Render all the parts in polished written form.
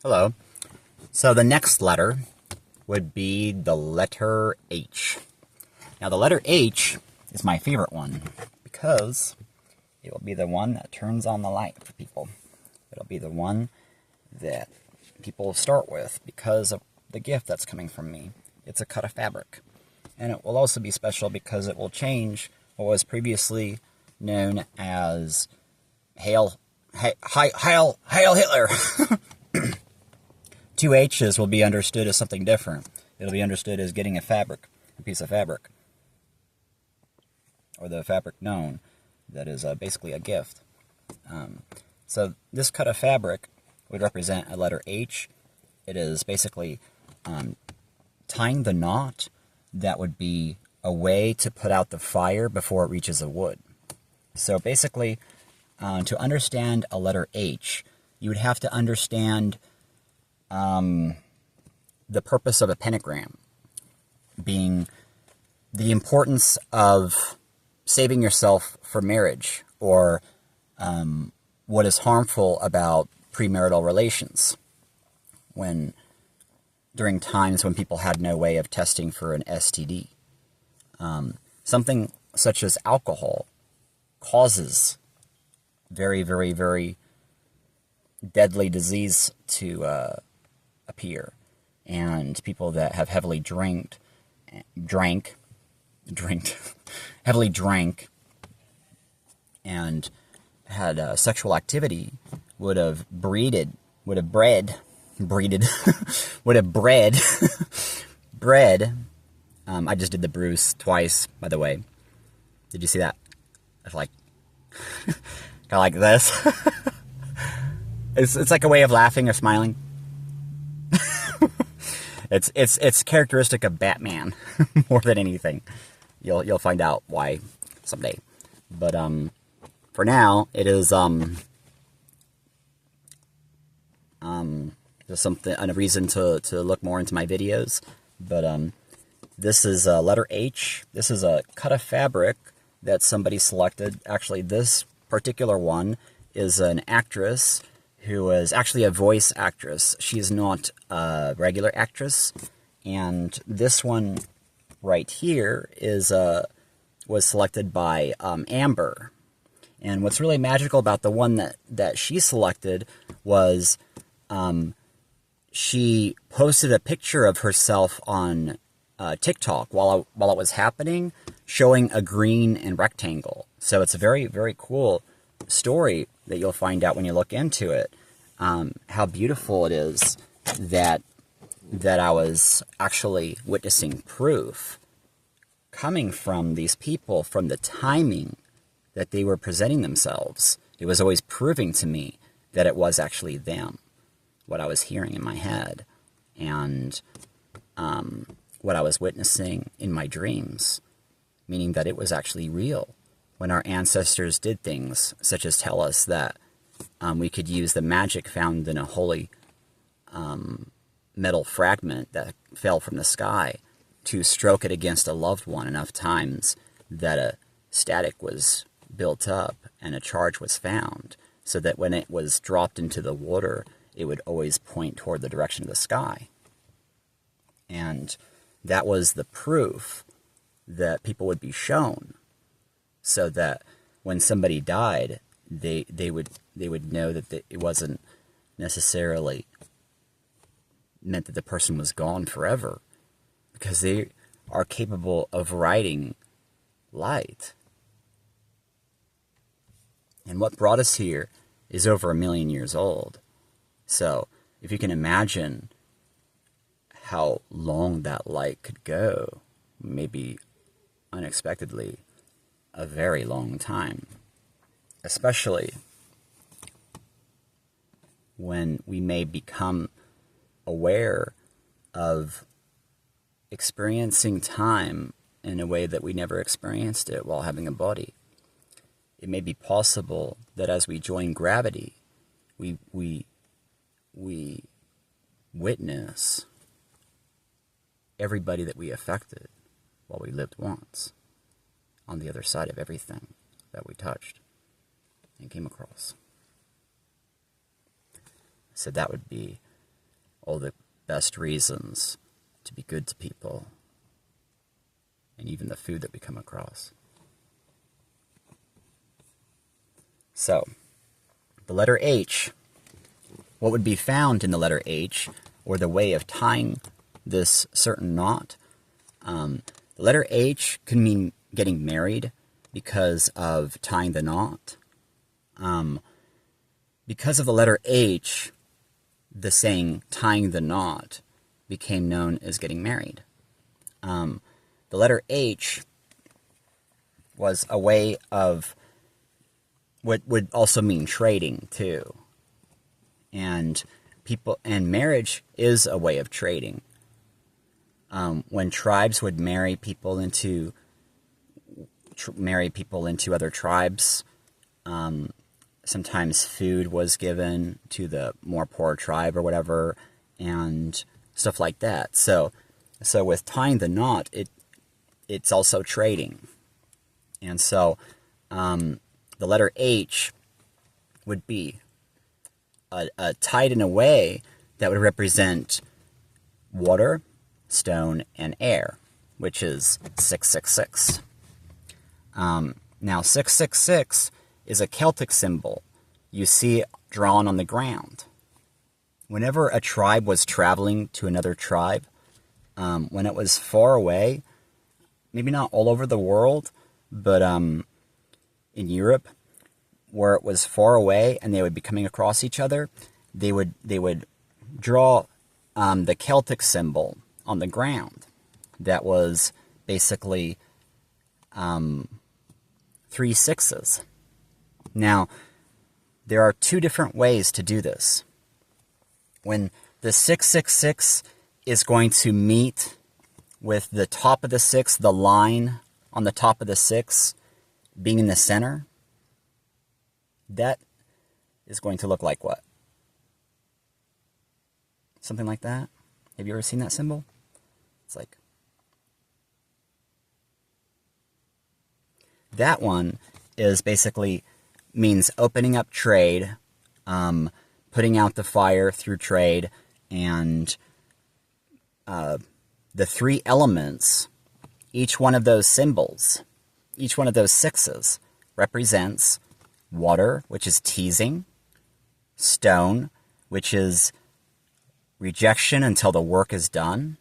Hello. So the next letter would be the letter H. Now the letter H is my favorite one because it will be the one that turns on the light for people. It'll be the one that people start with because of the gift that's coming from me. It's a cut of fabric. And it will also be special because it will change what was previously known as Hail Hitler. Two H's will be understood as something different. It'll be understood as getting a piece of fabric, or the fabric known, that is basically a gift. So this cut of fabric would represent a letter H. It is basically tying the knot that would be a way to put out the fire before it reaches the wood. So basically, to understand a letter H, you would have to understand the purpose of a pentagram, being the importance of saving yourself for marriage, or what is harmful about premarital relations during times when people had no way of testing for an STD. Something such as alcohol causes very, very, very deadly disease to appear, and people that have heavily heavily drank and had sexual activity would have bred I just did the Bruce twice, by the way. Did you see that? It's like kind of like this. It's like a way of laughing or smiling. It's characteristic of Batman more than anything. You'll find out why someday. But for now, it is just something, a reason to look more into my videos. But this is a letter H. This is a cut of fabric that somebody selected. Actually, this particular one is an actress who is actually a voice actress. She's not a regular actress. And this one right here was selected by Amber. And what's really magical about the one that she selected was she posted a picture of herself on TikTok while it was happening, showing a green and rectangle. So it's a very, very cool story that you'll find out when you look into it. How beautiful it is that I was actually witnessing proof coming from these people, from the timing that they were presenting themselves. It was always proving to me that it was actually them, what I was hearing in my head, and what I was witnessing in my dreams, meaning that it was actually real. When our ancestors did things such as tell us that we could use the magic found in a holy metal fragment that fell from the sky to stroke it against a loved one enough times that a static was built up and a charge was found, so that when it was dropped into the water, it would always point toward the direction of the sky. And that was the proof that people would be shown, so that when somebody died, they would know that it wasn't necessarily meant that the person was gone forever, because they are capable of writing light. And what brought us here is over 1 million years old. So if you can imagine how long that light could go, maybe unexpectedly a very long time, especially when we may become aware of experiencing time in a way that we never experienced it while having a body. It may be possible that as we join gravity, we witness everybody that we affected while we lived once on the other side of everything that we touched and came across. So that would be all the best reasons to be good to people, and even the food that we come across. So, the letter H, what would be found in the letter H, or the way of tying this certain knot? The letter H can mean getting married because of tying the knot. Because of the letter H, the saying tying the knot became known as getting married. The letter H was a way of what would also mean trading too. And marriage is a way of trading. When tribes would marry people into other tribes, sometimes food was given to the more poor tribe or whatever, and stuff like that. So with tying the knot, it's also trading. And so the letter H would be tied in a way that would represent water, stone, and air, which is 666. Now, 666 is a Celtic symbol. You see it drawn on the ground. Whenever a tribe was traveling to another tribe, when it was far away, maybe not all over the world, but in Europe, where it was far away and they would be coming across each other, they would draw the Celtic symbol on the ground. That was basically 3 sixes. Now, there are 2 different ways to do this. When the 666 is going to meet with the top of the 6, the line on the top of the 6 being in the center, that is going to look like what? Something like that? Have you ever seen that symbol? It's like... that one is basically means opening up trade, putting out the fire through trade, and the 3 elements, each one of those symbols, each one of those 6s represents water, which is teasing, stone, which is rejection until the work is done,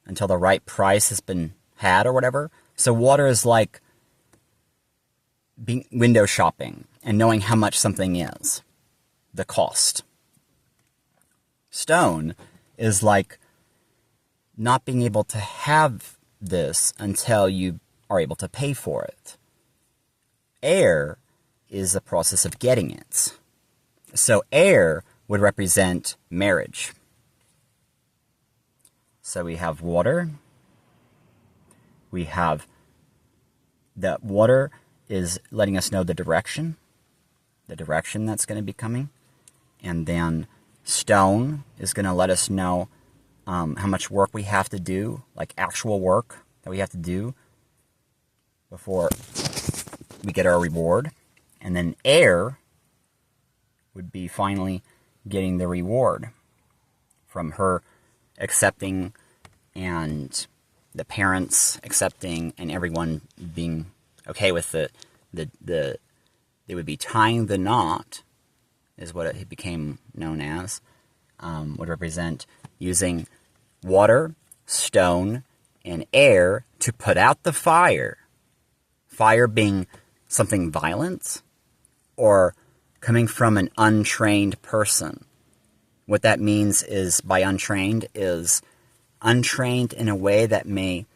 until the right price has been had or whatever. So water is like being window shopping and knowing how much something is, the cost. Stone is like not being able to have this until you are able to pay for it. Air is the process of getting it. So air would represent marriage. So we have water. We have that water is letting us know the direction that's going to be coming. And then stone is going to let us know how much work we have to do, like actual work that we have to do before we get our reward. And then air would be finally getting the reward from her accepting and the parents accepting and everyone being okay with it. They would be tying the knot, is what it became known as, would represent using water, stone, and air to put out the fire. Fire being something violent or coming from an untrained person. What that means is, by untrained, is untrained in a way that may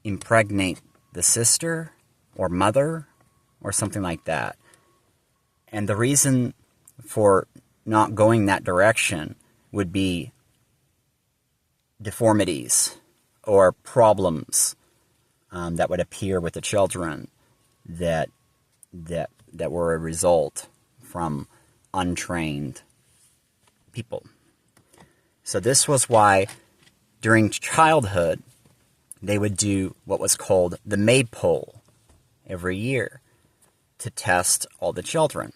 impregnate the sister or mother or something like that. And the reason for not going that direction would be deformities or problems that would appear with the children that were a result from untrained people. So this was why during childhood they would do what was called the maypole every year to test all the children.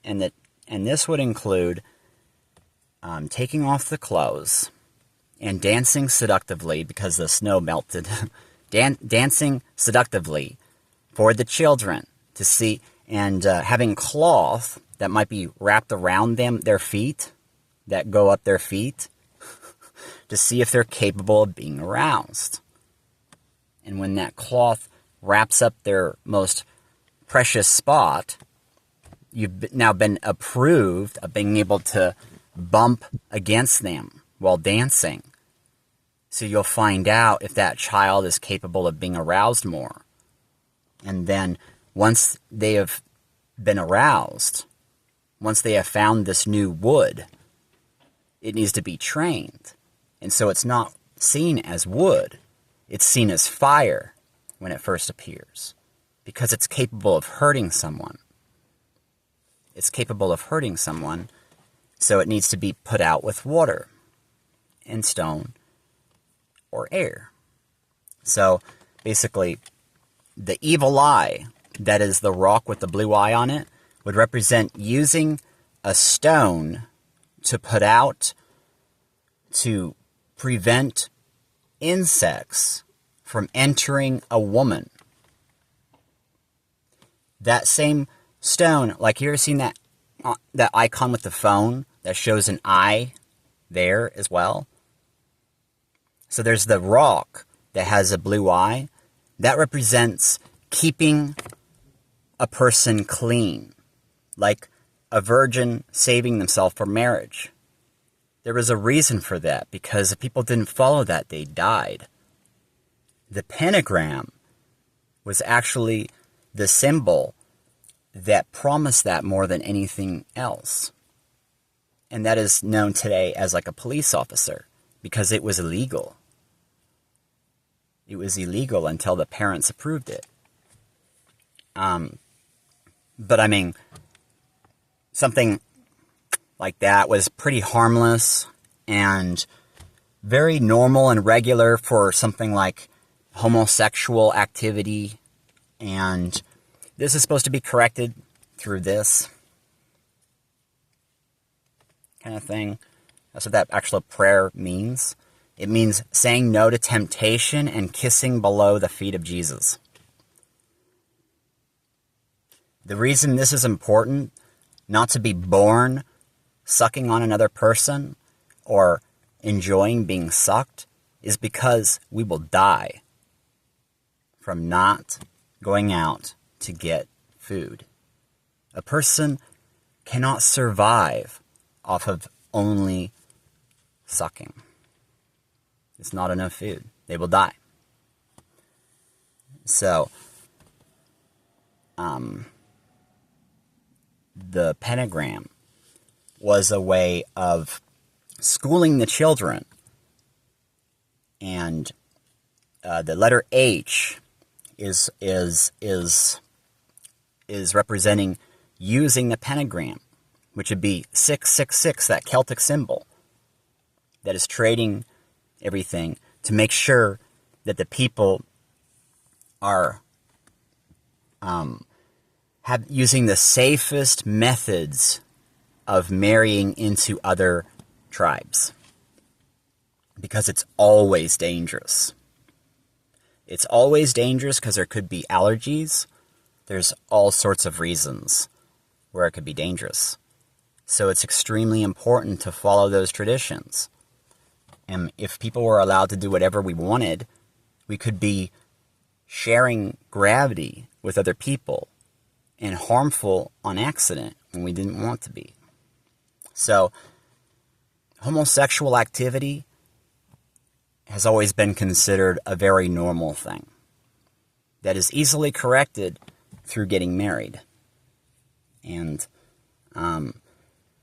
And this would include taking off the clothes and dancing seductively because the snow melted. Dancing seductively for the children to see, and having cloth that might be wrapped around their feet, that go up their feet, to see if they're capable of being aroused. And when that cloth wraps up their most precious spot, you've now been approved of being able to bump against them while dancing. So you'll find out if that child is capable of being aroused more. And then once they have been aroused, once they have found this new wood, it needs to be trained. And so it's not seen as wood. It's seen as fire when it first appears, because it's capable of hurting someone. It's capable of hurting someone, so it needs to be put out with water and stone or air. So basically, the evil eye, that is the rock with the blue eye on it, would represent using a stone to put out to prevent insects from entering a woman. That same stone, like you ever seen that icon with the phone that shows an eye there as well? So there's the rock that has a blue eye. That represents keeping a person clean, like a virgin saving themselves for marriage. There was a reason for that, because if people didn't follow that, they died. The pentagram was actually the symbol that promised that more than anything else. And that is known today as like a police officer, because it was illegal. It was illegal until the parents approved it. But I mean, something like that was pretty harmless and very normal and regular for something like homosexual activity. And this is supposed to be corrected through this kind of thing. That's what that actual prayer means. It means saying no to temptation and kissing below the feet of Jesus. The reason this is important, not to be born sucking on another person or enjoying being sucked, is because we will die from not going out to get food. A person cannot survive off of only sucking. It's not enough food. They will die. So, the pentagram was a way of schooling the children. And the letter H is representing using the pentagram, which would be 666, that Celtic symbol that is trading everything to make sure that the people are using the safest methods of marrying into other tribes, because it's always dangerous. It's always dangerous because there could be allergies. There's all sorts of reasons where it could be dangerous. So it's extremely important to follow those traditions. And if people were allowed to do whatever we wanted, we could be sharing gravity with other people and harmful on accident when we didn't want to be. So, homosexual activity has always been considered a very normal thing that is easily corrected through getting married. And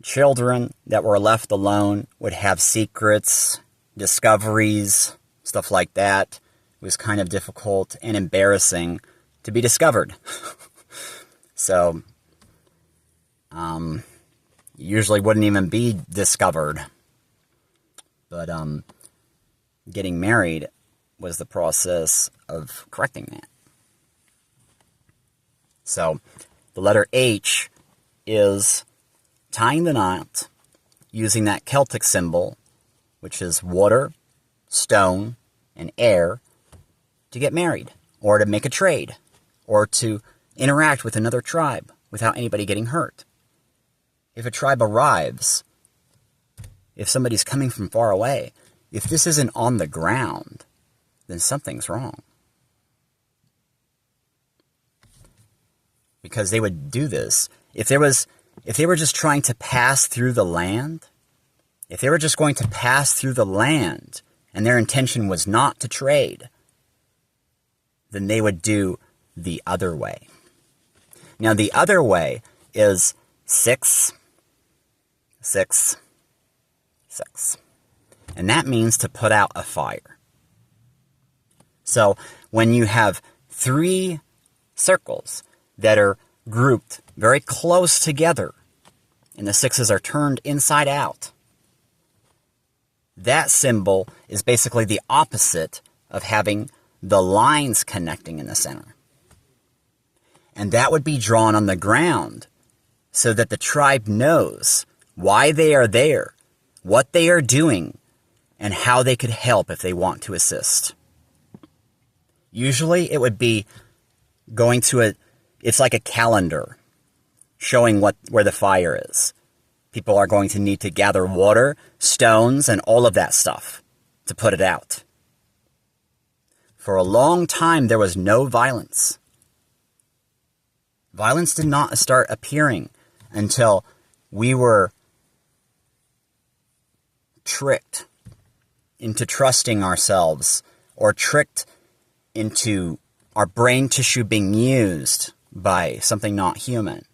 children that were left alone would have secrets, discoveries, stuff like that. It was kind of difficult and embarrassing to be discovered. So, usually wouldn't even be discovered. But getting married was the process of correcting that. So, the letter H is tying the knot using that Celtic symbol, which is water, stone, and air, to get married, or to make a trade, or to interact with another tribe without anybody getting hurt. If a tribe arrives, if somebody's coming from far away, if this isn't on the ground, then something's wrong. Because they would do this. If they were just trying to pass through the land, if they were just going to pass through the land and their intention was not to trade, then they would do the other way. Now, the other way is 6, 6, 6. And that means to put out a fire. So when you have 3 circles that are grouped very close together, and the 6s are turned inside out, that symbol is basically the opposite of having the lines connecting in the center. And that would be drawn on the ground so that the tribe knows why they are there, what they are doing, and how they could help if they want to assist. Usually it would be going to it's like a calendar showing where the fire is. People are going to need to gather water, stones, and all of that stuff to put it out. For a long time, there was no violence. Violence did not start appearing until we were tricked into trusting ourselves, or tricked into our brain tissue being used by something not human.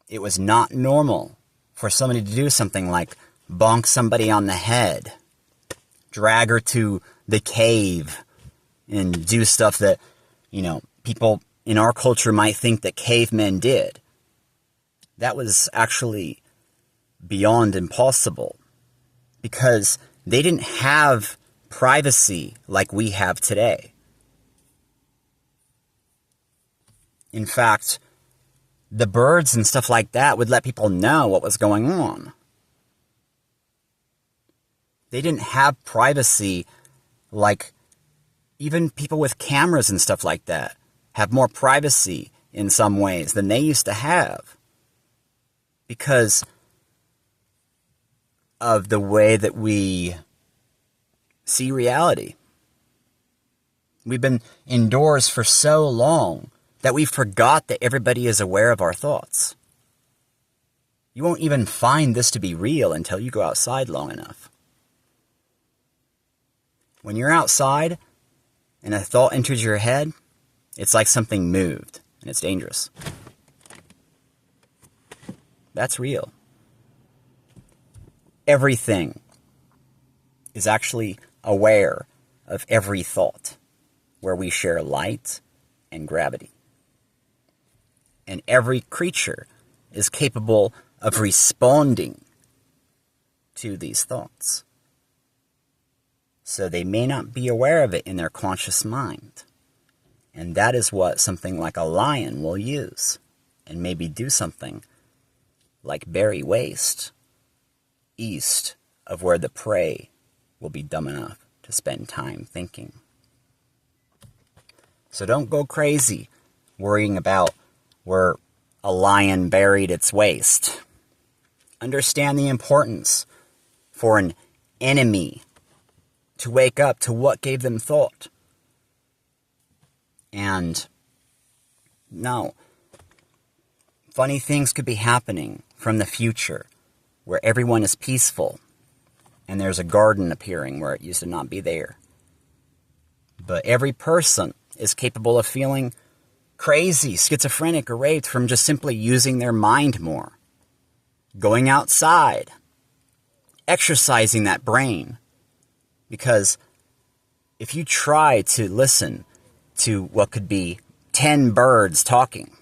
It was not normal for somebody to do something like bonk somebody on the head, drag her to the cave, and do stuff that, people in our culture might think that cavemen did. That was actually beyond impossible, because they didn't have privacy like we have today. In fact, the birds and stuff like that would let people know what was going on. They didn't have privacy like even people with cameras and stuff like that have more privacy in some ways than they used to have, because of the way that we see reality. We've been indoors for so long that we forgot that everybody is aware of our thoughts. You won't even find this to be real until you go outside long enough. When you're outside and a thought enters your head, it's like something moved, and it's dangerous. That's real. Everything is actually aware of every thought, where we share light and gravity. And every creature is capable of responding to these thoughts. So they may not be aware of it in their conscious mind. And that is what something like a lion will use, and maybe do something like bury waste east of where the prey will be dumb enough to spend time thinking. So don't go crazy worrying about where a lion buried its waste. Understand the importance for an enemy to wake up to what gave them thought. And no, funny things could be happening from the future where everyone is peaceful and there's a garden appearing where it used to not be there. But every person is capable of feeling crazy, schizophrenic, or raped from just simply using their mind more. Going outside, exercising that brain. Because if you try to listen to what could be 10 birds talking,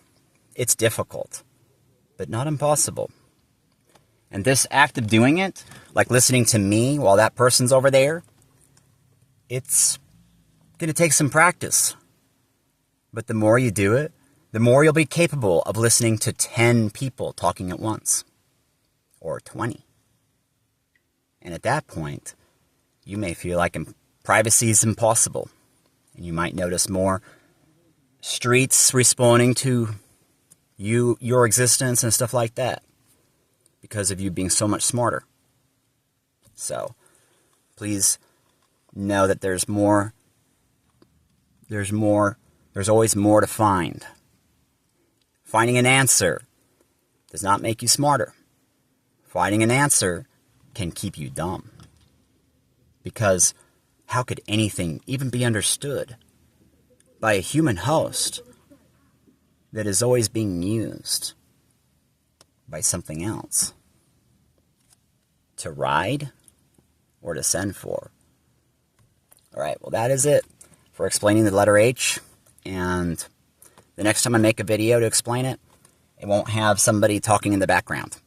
it's difficult, but not impossible. And this act of doing it, like listening to me while that person's over there, it's going to take some practice. But the more you do it, the more you'll be capable of listening to 10 people talking at once. or 20. And at that point, you may feel like privacy is impossible. And you might notice more streets responding to your existence and stuff like that because of you being so much smarter. So please know that there's always more to find. Finding an answer does not make you smarter. Finding an answer can keep you dumb. Because how could anything even be understood by a human host that is always being used by something else to ride or to send for? Alright, well that is it for explaining the letter H. And the next time I make a video to explain it, it won't have somebody talking in the background.